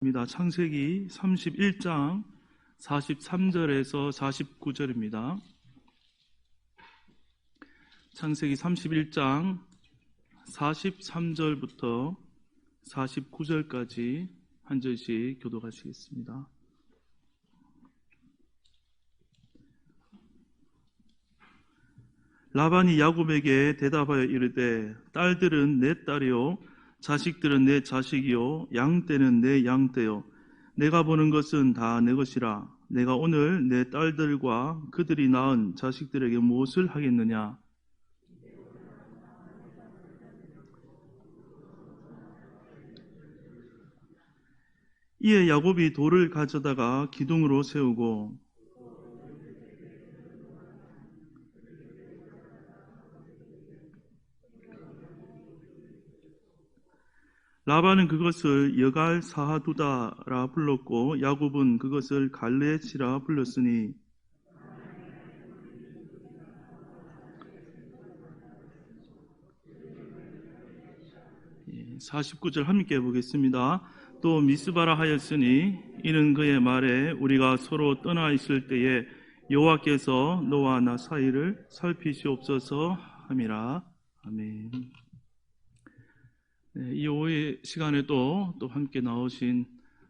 창세기 31장 43절에서 49절입니다. 창세기 31장 43절부터 49절까지 한 절씩 교독하시겠습니다. 라반이 야곱에게 대답하여 이르되 딸들은 내 딸이요 자식들은 내 자식이요 양떼는 내 양떼요 내가 보는 것은 다 내 것이라. 내가 오늘 내 딸들과 그들이 낳은 자식들에게 무엇을 하겠느냐? 이에 야곱이 돌을 가져다가 기둥으로 세우고 라반은 그것을 여갈 사하두다라 불렀고 야곱은 그것을 갈레치라 불렀으니 49절 함께 보겠습니다. 또 미스바라 하였으니 이는 그의 말에 우리가 서로 떠나 있을 때에 여호와께서 너와 나 사이를 살피시옵소서 함이라. 아멘. 이 오후의 시간에도 또 함께 나오신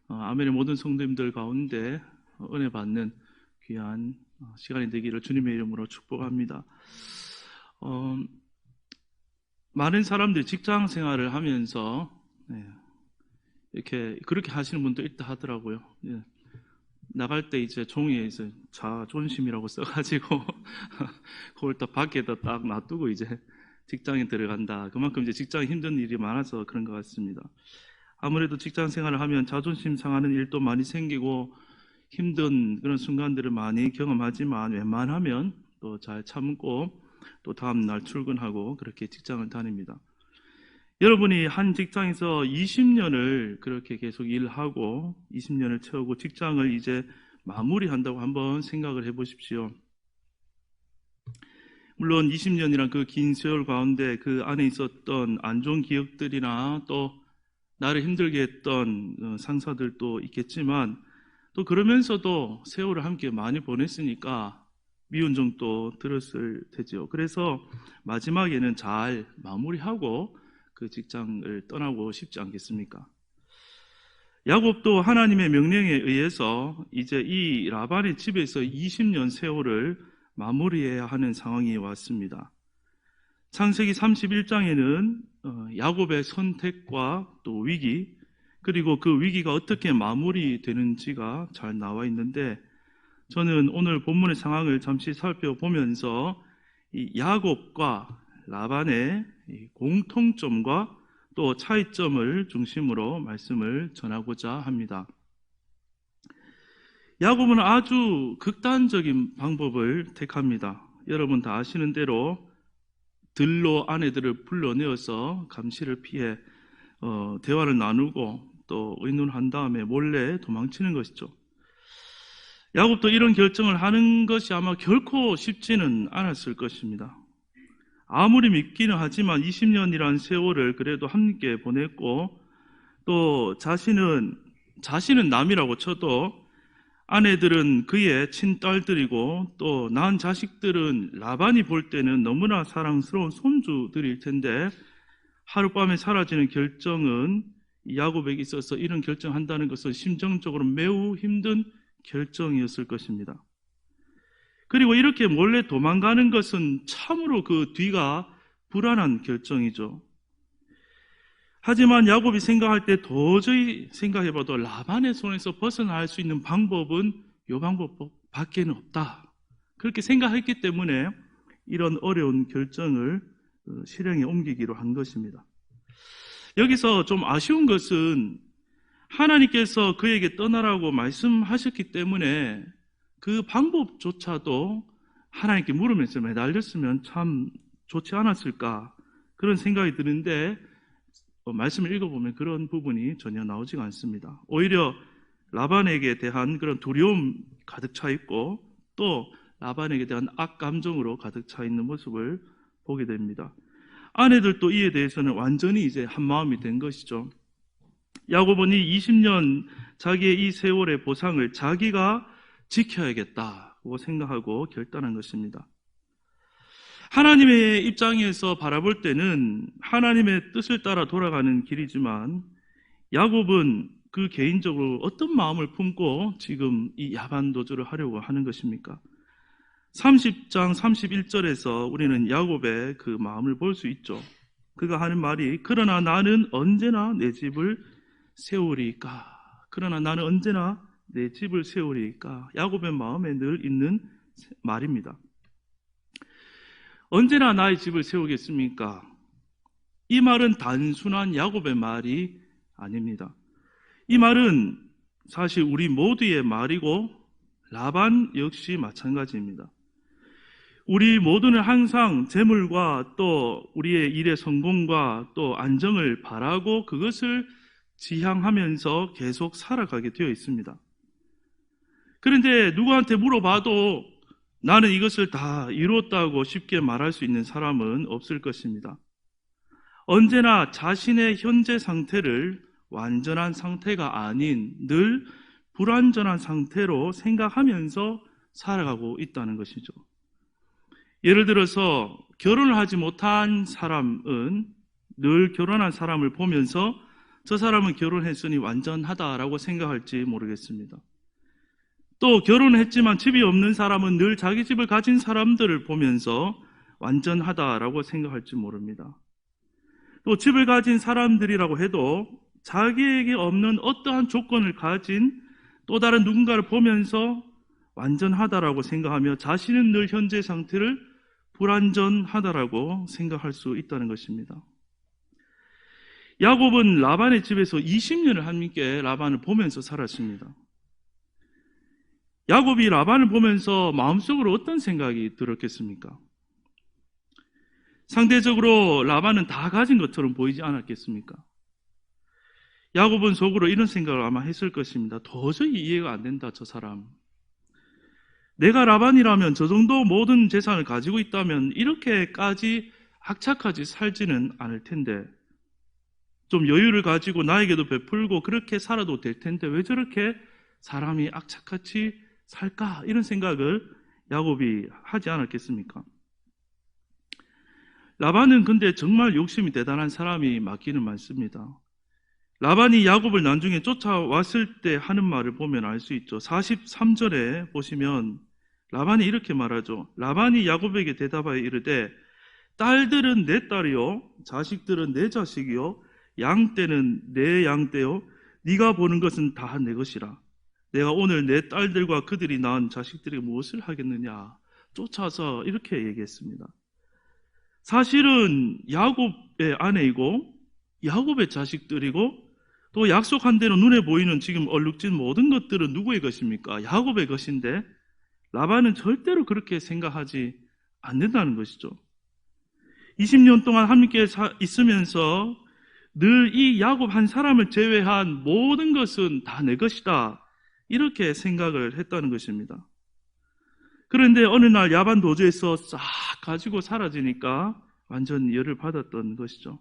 아멘의 모든 성도님들 가운데 은혜 받는 귀한 시간이 되기를 주님의 이름으로 축복합니다. 많은 사람들이 직장 생활을 하면서 그렇게 하시는 분도 있다 하더라고요. 나갈 때 이제 종이에 이제 자존심이라고 써가지고 그걸 또 밖에다 딱 놔두고 이제 직장에 들어간다. 그만큼 이제 직장에 힘든 일이 많아서 그런 것 같습니다. 아무래도 직장 생활을 하면 자존심 상하는 일도 많이 생기고 힘든 그런 순간들을 많이 경험하지만 웬만하면 또 잘 참고 또 다음 날 출근하고 그렇게 직장을 다닙니다. 여러분이 한 직장에서 20년을 그렇게 계속 일하고 20년을 채우고 직장을 이제 마무리한다고 한번 생각을 해보십시오. 물론 20년이란 그 긴 세월 가운데 그 안에 있었던 안 좋은 기억들이나 또 나를 힘들게 했던 상사들도 있겠지만 또 그러면서도 세월을 함께 많이 보냈으니까 미운 정도 들었을 테죠. 그래서 마지막에는 잘 마무리하고 그 직장을 떠나고 싶지 않겠습니까? 야곱도 하나님의 명령에 의해서 이제 이 라반의 집에서 20년 세월을 마무리해야 하는 상황이 왔습니다. 창세기 31장에는 야곱의 선택과 또 위기, 그리고 그 위기가 어떻게 마무리되는지가 잘 나와 있는데 저는 오늘 본문의 상황을 잠시 살펴보면서 이 야곱과 라반의 공통점과 또 차이점을 중심으로 말씀을 전하고자 합니다. 야곱은 아주 극단적인 방법을 택합니다. 여러분 다 아시는 대로 들로 아내들을 불러내어서 감시를 피해 대화를 나누고 또 의논한 다음에 몰래 도망치는 것이죠. 야곱도 이런 결정을 하는 것이 아마 결코 쉽지는 않았을 것입니다. 아무리 믿기는 하지만 20년이란 세월을 그래도 함께 보냈고 또 자신은 남이라고 쳐도 아내들은 그의 친딸들이고 또 낳은 자식들은 라반이 볼 때는 너무나 사랑스러운 손주들일 텐데 하룻밤에 사라지는 결정은 야곱에게 있어서 이런 결정한다는 것은 심정적으로 매우 힘든 결정이었을 것입니다. 그리고 이렇게 몰래 도망가는 것은 참으로 그 뒤가 불안한 결정이죠. 하지만 야곱이 생각할 때 도저히 생각해봐도 라반의 손에서 벗어날 수 있는 방법은 이 방법밖에는 없다. 그렇게 생각했기 때문에 이런 어려운 결정을 실행에 옮기기로 한 것입니다. 여기서 좀 아쉬운 것은 하나님께서 그에게 떠나라고 말씀하셨기 때문에 그 방법조차도 하나님께 물으면서 매달렸으면 참 좋지 않았을까 그런 생각이 드는데 말씀을 읽어보면 그런 부분이 전혀 나오지가 않습니다. 오히려 라반에게 대한 그런 두려움 가득 차 있고 또 라반에게 대한 악감정으로 가득 차 있는 모습을 보게 됩니다. 아내들도 이에 대해서는 완전히 이제 한마음이 된 것이죠. 야곱은 이 20년 자기의 이 세월의 보상을 자기가 지켜야겠다고 생각하고 결단한 것입니다. 하나님의 입장에서 바라볼 때는 하나님의 뜻을 따라 돌아가는 길이지만 야곱은 그 개인적으로 어떤 마음을 품고 지금 이 야반도주를 하려고 하는 것입니까? 30장 31절에서 우리는 야곱의 그 마음을 볼 수 있죠. 그가 하는 말이 그러나 나는 언제나 내 집을 세우리까. 그러나 나는 언제나 내 집을 세우리까. 야곱의 마음에 늘 있는 말입니다. 언제나 나의 집을 세우겠습니까? 이 말은 단순한 야곱의 말이 아닙니다. 이 말은 사실 우리 모두의 말이고 라반 역시 마찬가지입니다. 우리 모두는 항상 재물과 또 우리의 일의 성공과 또 안정을 바라고 그것을 지향하면서 계속 살아가게 되어 있습니다. 그런데 누구한테 물어봐도 나는 이것을 다 이뤘다고 쉽게 말할 수 있는 사람은 없을 것입니다. 언제나 자신의 현재 상태를 완전한 상태가 아닌 늘 불완전한 상태로 생각하면서 살아가고 있다는 것이죠. 예를 들어서 결혼을 하지 못한 사람은 늘 결혼한 사람을 보면서 저 사람은 결혼했으니 완전하다라고 생각할지 모르겠습니다. 또 결혼했지만 집이 없는 사람은 늘 자기 집을 가진 사람들을 보면서 완전하다라고 생각할지 모릅니다. 또 집을 가진 사람들이라고 해도 자기에게 없는 어떠한 조건을 가진 또 다른 누군가를 보면서 완전하다라고 생각하며 자신은 늘 현재 상태를 불완전하다라고 생각할 수 있다는 것입니다. 야곱은 라반의 집에서 20년을 함께 라반을 보면서 살았습니다. 야곱이 라반을 보면서 마음속으로 어떤 생각이 들었겠습니까? 상대적으로 라반은 다 가진 것처럼 보이지 않았겠습니까? 야곱은 속으로 이런 생각을 아마 했을 것입니다. 도저히 이해가 안 된다, 저 사람. 내가 라반이라면 저 정도 모든 재산을 가지고 있다면 이렇게까지 악착같이 살지는 않을 텐데 좀 여유를 가지고 나에게도 베풀고 그렇게 살아도 될 텐데 왜 저렇게 사람이 악착같이 살까? 이런 생각을 야곱이 하지 않았겠습니까? 라반은 근데 정말 욕심이 대단한 사람이 맞기는 많습니다. 라반이 야곱을 나중에 쫓아왔을 때 하는 말을 보면 알 수 있죠. 43절에 보시면 라반이 이렇게 말하죠. 라반이 야곱에게 대답하여 이르되 딸들은 내 딸이요 자식들은 내 자식이요 양떼는 내 양떼요 네가 보는 것은 다 내 것이라. 내가 오늘 내 딸들과 그들이 낳은 자식들에게 무엇을 하겠느냐. 쫓아서 이렇게 얘기했습니다. 사실은 야곱의 아내이고 야곱의 자식들이고 또 약속한 대로 눈에 보이는 지금 얼룩진 모든 것들은 누구의 것입니까? 야곱의 것인데 라반은 절대로 그렇게 생각하지 않는다는 것이죠. 20년 동안 함께 있으면서 늘 이 야곱 한 사람을 제외한 모든 것은 다 내 것이다. 이렇게 생각을 했다는 것입니다. 그런데 어느 날 야반 도주에서 싹 가지고 사라지니까 완전 열을 받았던 것이죠.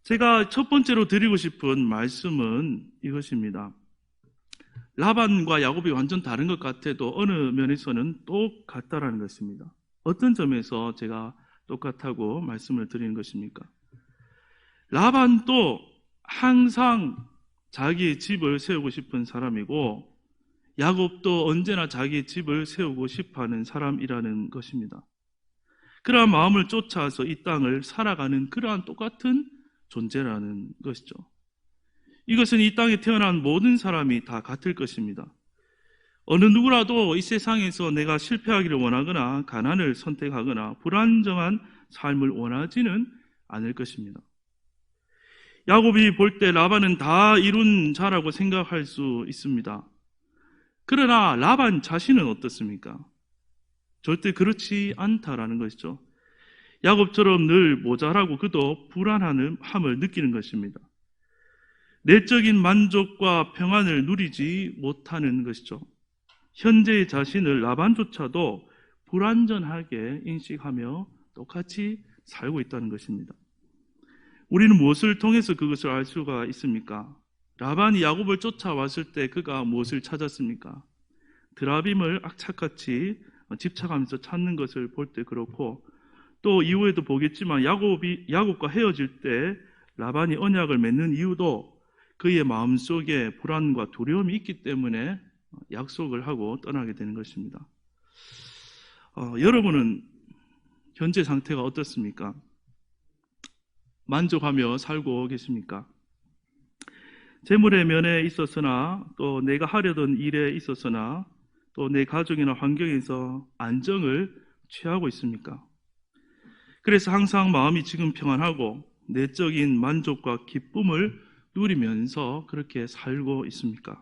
제가 첫 번째로 드리고 싶은 말씀은 이것입니다. 라반과 야곱이 완전 다른 것 같아도 어느 면에서는 똑같다라는 것입니다. 어떤 점에서 제가 똑같다고 말씀을 드리는 것입니까? 라반도 항상 자기 집을 세우고 싶은 사람이고 야곱도 언제나 자기 집을 세우고 싶어하는 사람이라는 것입니다. 그러한 마음을 쫓아서 이 땅을 살아가는 그러한 똑같은 존재라는 것이죠. 이것은 이 땅에 태어난 모든 사람이 다 같을 것입니다. 어느 누구라도 이 세상에서 내가 실패하기를 원하거나 가난을 선택하거나 불안정한 삶을 원하지는 않을 것입니다. 야곱이 볼 때 라반은 다 이룬 자라고 생각할 수 있습니다. 그러나 라반 자신은 어떻습니까? 절대 그렇지 않다라는 것이죠. 야곱처럼 늘 모자라고 그도 불안함을 느끼는 것입니다. 내적인 만족과 평안을 누리지 못하는 것이죠. 현재의 자신을 라반조차도 불완전하게 인식하며 똑같이 살고 있다는 것입니다. 우리는 무엇을 통해서 그것을 알 수가 있습니까? 라반이 야곱을 쫓아왔을 때 그가 무엇을 찾았습니까? 드라빔을 악착같이 집착하면서 찾는 것을 볼 때 그렇고, 또 이후에도 보겠지만 야곱과 헤어질 때 라반이 언약을 맺는 이유도 그의 마음속에 불안과 두려움이 있기 때문에 약속을 하고 떠나게 되는 것입니다. 여러분은 현재 상태가 어떻습니까? 만족하며 살고 계십니까? 재물의 면에 있어서나 또 내가 하려던 일에 있어서나 또 내 가족이나 환경에서 안정을 취하고 있습니까? 그래서 항상 마음이 지금 평안하고 내적인 만족과 기쁨을 누리면서 그렇게 살고 있습니까?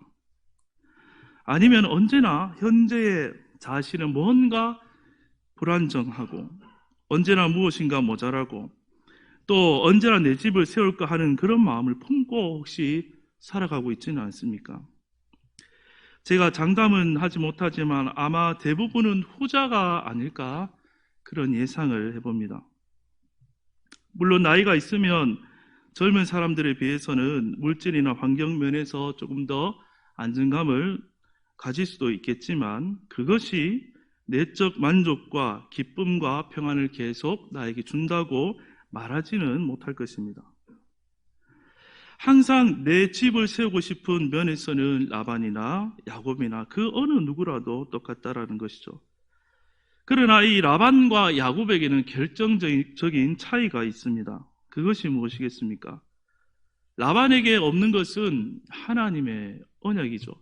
아니면 언제나 현재의 자신은 뭔가 불안정하고 언제나 무엇인가 모자라고 또 언제나 내 집을 세울까 하는 그런 마음을 품고 혹시 살아가고 있지는 않습니까? 제가 장담은 하지 못하지만 아마 대부분은 후자가 아닐까 그런 예상을 해봅니다. 물론 나이가 있으면 젊은 사람들에 비해서는 물질이나 환경 면에서 조금 더 안정감을 가질 수도 있겠지만 그것이 내적 만족과 기쁨과 평안을 계속 나에게 준다고 말하지는 못할 것입니다. 항상 내 집을 세우고 싶은 면에서는 라반이나 야곱이나 그 어느 누구라도 똑같다라는 것이죠. 그러나 이 라반과 야곱에게는 결정적인 차이가 있습니다. 그것이 무엇이겠습니까? 라반에게 없는 것은 하나님의 언약이죠.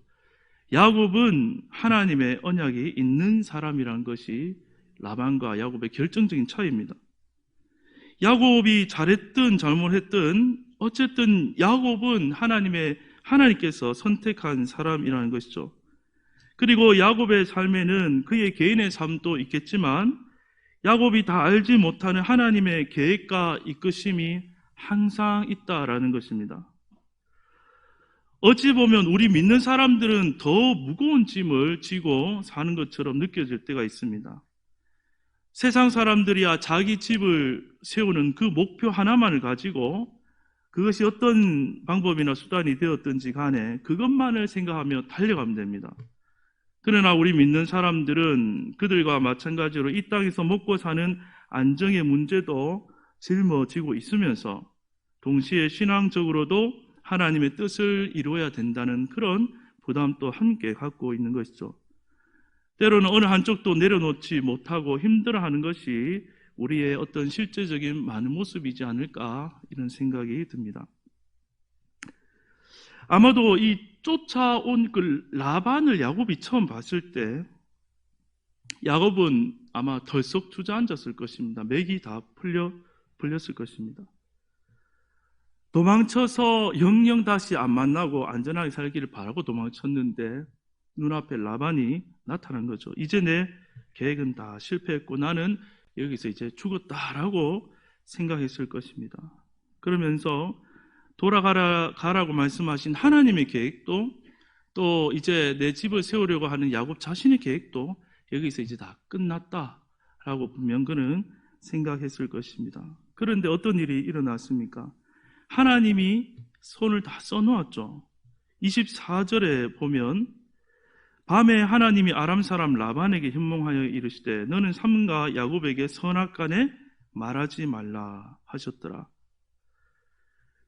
야곱은 하나님의 언약이 있는 사람이란 것이 라반과 야곱의 결정적인 차이입니다. 야곱이 잘했든 잘못했든 어쨌든 야곱은 하나님께서 선택한 사람이라는 것이죠. 그리고 야곱의 삶에는 그의 개인의 삶도 있겠지만 야곱이 다 알지 못하는 하나님의 계획과 이끄심이 항상 있다라는 것입니다. 어찌 보면 우리 믿는 사람들은 더 무거운 짐을 지고 사는 것처럼 느껴질 때가 있습니다. 세상 사람들이야 자기 집을 세우는 그 목표 하나만을 가지고 그것이 어떤 방법이나 수단이 되었든지 간에 그것만을 생각하며 달려가면 됩니다. 그러나 우리 믿는 사람들은 그들과 마찬가지로 이 땅에서 먹고 사는 안정의 문제도 짊어지고 있으면서 동시에 신앙적으로도 하나님의 뜻을 이루어야 된다는 그런 부담도 함께 갖고 있는 것이죠. 때로는 어느 한쪽도 내려놓지 못하고 힘들어하는 것이 우리의 어떤 실제적인 많은 모습이지 않을까 이런 생각이 듭니다. 아마도 이 쫓아온 그 라반을 야곱이 처음 봤을 때 야곱은 아마 덜썩 주저앉았을 것입니다. 맥이 다 풀렸을 것입니다. 도망쳐서 영영 다시 안 만나고 안전하게 살기를 바라고 도망쳤는데 눈앞에 라반이 나타난 거죠. 이제 내 계획은 다 실패했고 나는 여기서 이제 죽었다라고 생각했을 것입니다. 그러면서 돌아가라고 말씀하신 하나님의 계획도 또 이제 내 집을 세우려고 하는 야곱 자신의 계획도 여기서 이제 다 끝났다라고 분명 그는 생각했을 것입니다. 그런데 어떤 일이 일어났습니까? 하나님이 손을 다 써놓았죠. 24절에 보면 밤에 하나님이 아람 사람 라반에게 현몽하여 이르시되 너는 삼가 야곱에게 선악간에 말하지 말라 하셨더라.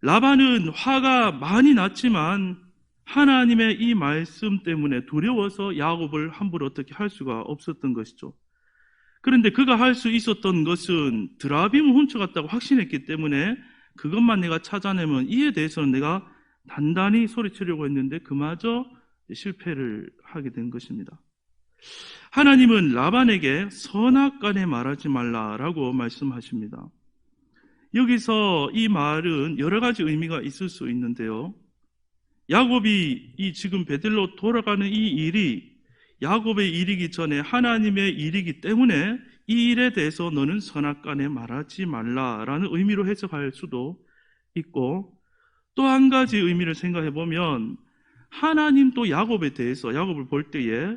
라반은 화가 많이 났지만 하나님의 이 말씀 때문에 두려워서 야곱을 함부로 어떻게 할 수가 없었던 것이죠. 그런데 그가 할 수 있었던 것은 드라빔을 훔쳐갔다고 확신했기 때문에 그것만 내가 찾아내면 이에 대해서는 내가 단단히 소리치려고 했는데 그마저 실패를 하게 된 것입니다. 하나님은 라반에게 선악간에 말하지 말라라고 말씀하십니다. 여기서 이 말은 여러 가지 의미가 있을 수 있는데요. 야곱이 이 지금 베들로 돌아가는 이 일이 야곱의 일이기 전에 하나님의 일이기 때문에 이 일에 대해서 너는 선악간에 말하지 말라라는 의미로 해석할 수도 있고 또 한 가지 의미를 생각해 보면 하나님도 야곱에 대해서 야곱을 볼 때에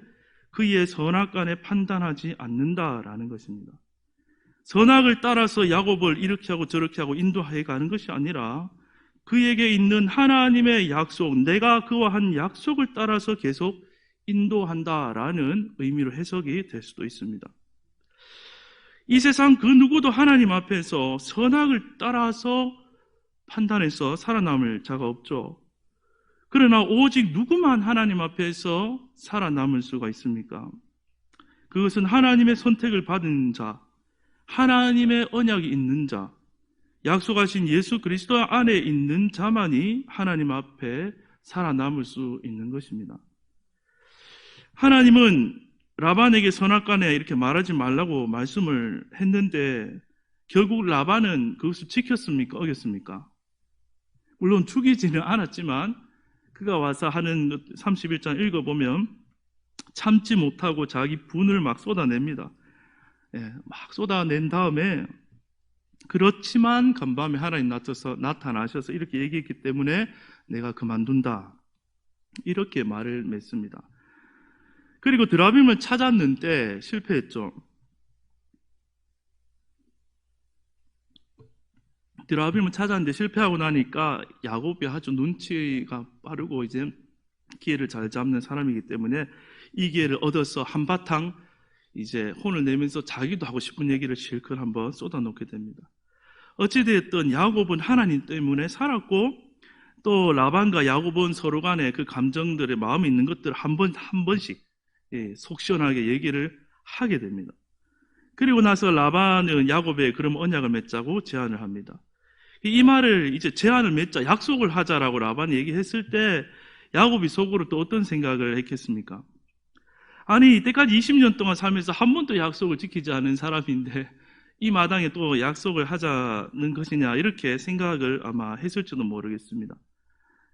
그의 선악간에 판단하지 않는다라는 것입니다. 선악을 따라서 야곱을 이렇게 하고 저렇게 하고 인도해 가는 것이 아니라 그에게 있는 하나님의 약속, 내가 그와 한 약속을 따라서 계속 인도한다라는 의미로 해석이 될 수도 있습니다. 이 세상 그 누구도 하나님 앞에서 선악을 따라서 판단해서 살아남을 자가 없죠. 그러나 오직 누구만 하나님 앞에서 살아남을 수가 있습니까? 그것은 하나님의 선택을 받은 자, 하나님의 언약이 있는 자, 약속하신 예수 그리스도 안에 있는 자만이 하나님 앞에 살아남을 수 있는 것입니다. 하나님은 라반에게 선악간에 이렇게 말하지 말라고 말씀을 했는데 결국 라반은 그것을 지켰습니까? 어겼습니까? 물론 죽이지는 않았지만 그가 와서 하는 31장 읽어보면 참지 못하고 자기 분을 막 쏟아냅니다. 막 쏟아낸 다음에 그렇지만 간밤에 하나님 나타나셔서 이렇게 얘기했기 때문에 내가 그만둔다. 이렇게 말을 맺습니다. 그리고 드라빔을 찾았는데 실패했죠. 드라빔을 찾았는데 실패하고 나니까 야곱이 아주 눈치가 빠르고 이제 기회를 잘 잡는 사람이기 때문에 이 기회를 얻어서 한바탕 이제 혼을 내면서 자기도 하고 싶은 얘기를 실컷 한번 쏟아놓게 됩니다. 어찌되었든 야곱은 하나님 때문에 살았고 또 라반과 야곱은 서로 간에 그 감정들의 마음에 있는 것들을 한 번씩 속 시원하게 얘기를 하게 됩니다. 그리고 나서 라반은 야곱에 그럼 언약을 맺자고 제안을 합니다. 이 말을 이제 제안을 맺자, 약속을 하자라고 라반이 얘기했을 때 야곱이 속으로 또 어떤 생각을 했겠습니까? 아니 이때까지 20년 동안 살면서 한 번도 약속을 지키지 않은 사람인데 이 마당에 또 약속을 하자는 것이냐 이렇게 생각을 아마 했을지도 모르겠습니다.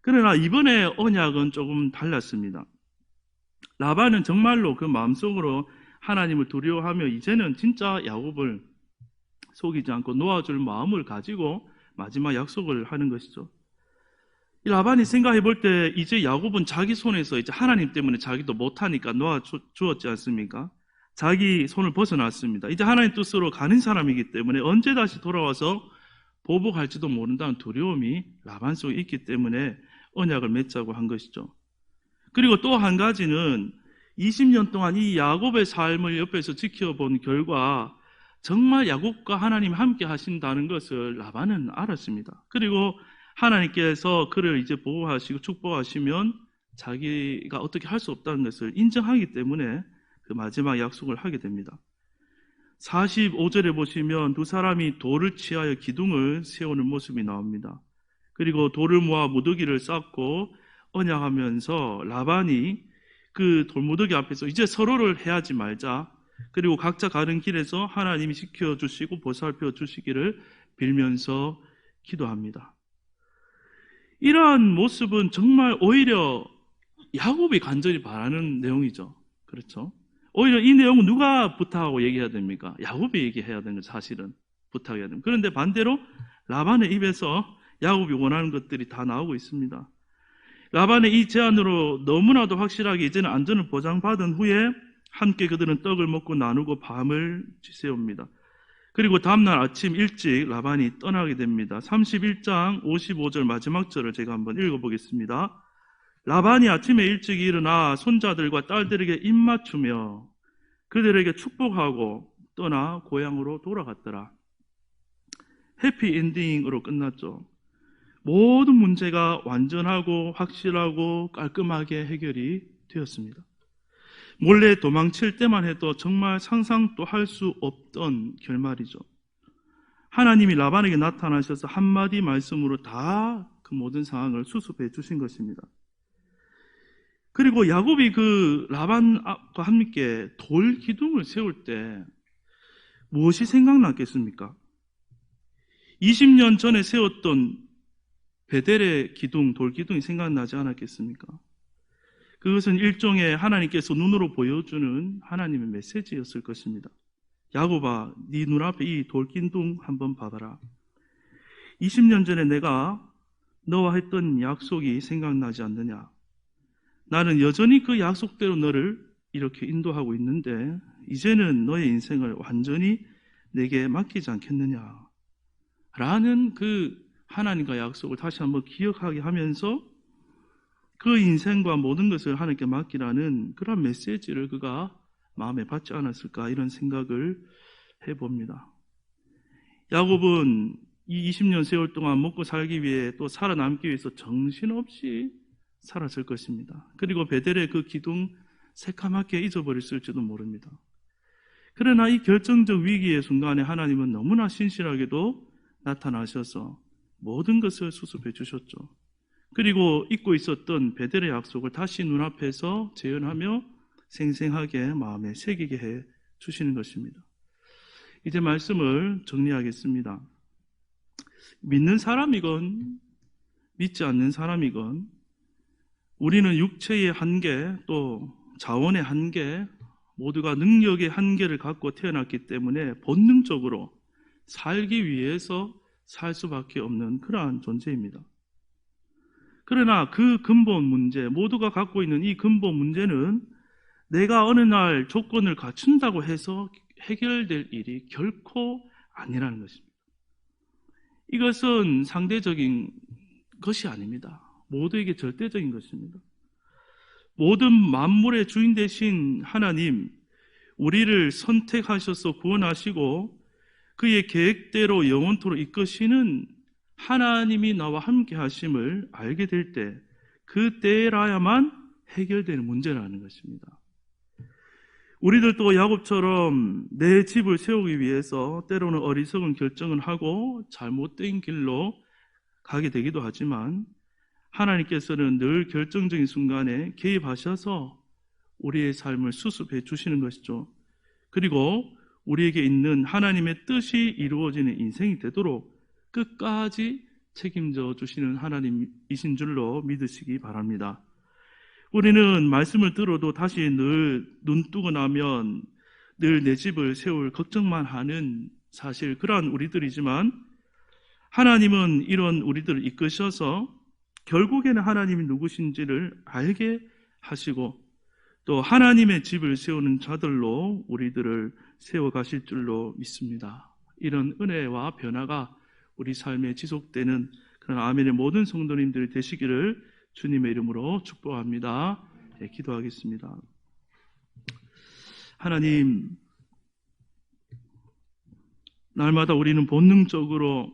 그러나 이번에 언약은 조금 달랐습니다. 라반은 정말로 그 마음속으로 하나님을 두려워하며 이제는 진짜 야곱을 속이지 않고 놓아줄 마음을 가지고 마지막 약속을 하는 것이죠. 이 라반이 생각해 볼 때 이제 야곱은 자기 손에서 이제 하나님 때문에 자기도 못하니까 놓아주었지 않습니까? 자기 손을 벗어났습니다. 이제 하나님 뜻으로 가는 사람이기 때문에 언제 다시 돌아와서 보복할지도 모른다는 두려움이 라반 속에 있기 때문에 언약을 맺자고 한 것이죠. 그리고 또 한 가지는 20년 동안 이 야곱의 삶을 옆에서 지켜본 결과 정말 야곱과 하나님 함께 하신다는 것을 라반은 알았습니다. 그리고 하나님께서 그를 이제 보호하시고 축복하시면 자기가 어떻게 할 수 없다는 것을 인정하기 때문에 그 마지막 약속을 하게 됩니다. 45절에 보시면 두 사람이 돌을 취하여 기둥을 세우는 모습이 나옵니다. 그리고 돌을 모아 무더기를 쌓고 언약하면서 라반이 그 돌무더기 앞에서 이제 서로를 해하지 말자. 그리고 각자 가는 길에서 하나님이 지켜주시고 보살펴 주시기를 빌면서 기도합니다. 이러한 모습은 정말 오히려 야곱이 간절히 바라는 내용이죠. 그렇죠? 오히려 이 내용은 누가 부탁하고 얘기해야 됩니까? 야곱이 얘기해야 되는 거 사실은 부탁해야 됩니다. 그런데 반대로 라반의 입에서 야곱이 원하는 것들이 다 나오고 있습니다. 라반의 이 제안으로 너무나도 확실하게 이제는 안전을 보장받은 후에 함께 그들은 떡을 먹고 나누고 밤을 지새웁니다. 그리고 다음날 아침 일찍 라반이 떠나게 됩니다. 31장 55절 마지막 절을 제가 한번 읽어보겠습니다. 라반이 아침에 일찍 일어나 손자들과 딸들에게 입맞추며 그들에게 축복하고 떠나 고향으로 돌아갔더라. 해피엔딩으로 끝났죠. 모든 문제가 완전하고 확실하고 깔끔하게 해결이 되었습니다. 몰래 도망칠 때만 해도 정말 상상도 할 수 없던 결말이죠. 하나님이 라반에게 나타나셔서 한마디 말씀으로 다 그 모든 상황을 수습해 주신 것입니다. 그리고 야곱이 그 라반과 함께 돌 기둥을 세울 때 무엇이 생각났겠습니까? 20년 전에 세웠던 베델의 기둥, 돌 기둥이 생각나지 않았겠습니까? 그것은 일종의 하나님께서 눈으로 보여주는 하나님의 메시지였을 것입니다. 야곱아, 네 눈앞에 이 돌 기둥 한번 봐봐라. 20년 전에 내가 너와 했던 약속이 생각나지 않느냐? 나는 여전히 그 약속대로 너를 이렇게 인도하고 있는데 이제는 너의 인생을 완전히 내게 맡기지 않겠느냐 라는 그 하나님과의 약속을 다시 한번 기억하게 하면서 그 인생과 모든 것을 하나님께 맡기라는 그런 메시지를 그가 마음에 받지 않았을까 이런 생각을 해봅니다. 야곱은 이 20년 세월 동안 먹고 살기 위해 또 살아남기 위해서 정신없이 살았을 것입니다. 그리고 베델의 그 기둥 새카맣게 잊어버렸을지도 모릅니다. 그러나 이 결정적 위기의 순간에 하나님은 너무나 신실하게도 나타나셔서 모든 것을 수습해 주셨죠. 그리고 잊고 있었던 베델의 약속을 다시 눈앞에서 재현하며 생생하게 마음에 새기게 해 주시는 것입니다. 이제 말씀을 정리하겠습니다. 믿는 사람이건 믿지 않는 사람이건 우리는 육체의 한계 또 자원의 한계 모두가 능력의 한계를 갖고 태어났기 때문에 본능적으로 살기 위해서 살 수밖에 없는 그러한 존재입니다. 그러나 그 근본 문제, 모두가 갖고 있는 이 근본 문제는 내가 어느 날 조건을 갖춘다고 해서 해결될 일이 결코 아니라는 것입니다. 이것은 상대적인 것이 아닙니다. 모두에게 절대적인 것입니다. 모든 만물의 주인 되신 하나님, 우리를 선택하셔서 구원하시고 그의 계획대로 영원토록 이끄시는 하나님이 나와 함께 하심을 알게 될 때 그때라야만 해결되는 문제라는 것입니다. 우리들도 야곱처럼 내 집을 세우기 위해서 때로는 어리석은 결정을 하고 잘못된 길로 가게 되기도 하지만 하나님께서는 늘 결정적인 순간에 개입하셔서 우리의 삶을 수습해 주시는 것이죠. 그리고 우리에게 있는 하나님의 뜻이 이루어지는 인생이 되도록 끝까지 책임져 주시는 하나님이신 줄로 믿으시기 바랍니다. 우리는 말씀을 들어도 다시 늘 눈 뜨고 나면 늘 내 집을 세울 걱정만 하는 사실 그러한 우리들이지만 하나님은 이런 우리들을 이끄셔서 결국에는 하나님이 누구신지를 알게 하시고 또 하나님의 집을 세우는 자들로 우리들을 세워가실 줄로 믿습니다. 이런 은혜와 변화가 우리 삶에 지속되는 그런 아멘의 모든 성도님들이 되시기를 주님의 이름으로 축복합니다. 네, 기도하겠습니다. 하나님, 날마다 우리는 본능적으로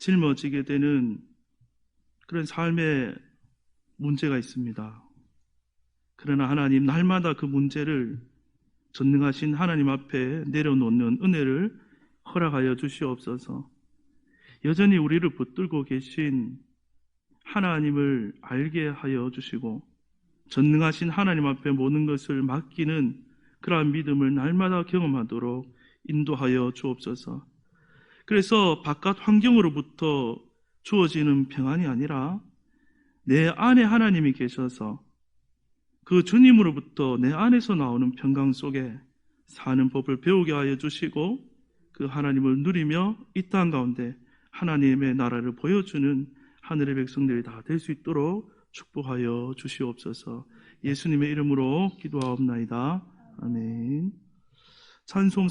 짊어지게 되는 그런 삶의 문제가 있습니다. 그러나 하나님, 날마다 그 문제를 전능하신 하나님 앞에 내려놓는 은혜를 허락하여 주시옵소서. 여전히 우리를 붙들고 계신 하나님을 알게 하여 주시고 전능하신 하나님 앞에 모든 것을 맡기는 그러한 믿음을 날마다 경험하도록 인도하여 주옵소서. 그래서 바깥 환경으로부터 주어지는 평안이 아니라 내 안에 하나님이 계셔서 그 주님으로부터 내 안에서 나오는 평강 속에 사는 법을 배우게 하여 주시고 그 하나님을 누리며 이 땅 가운데 하나님의 나라를 보여주는 하늘의 백성들이 다 될 수 있도록 축복하여 주시옵소서. 예수님의 이름으로 기도하옵나이다. 아멘. 찬송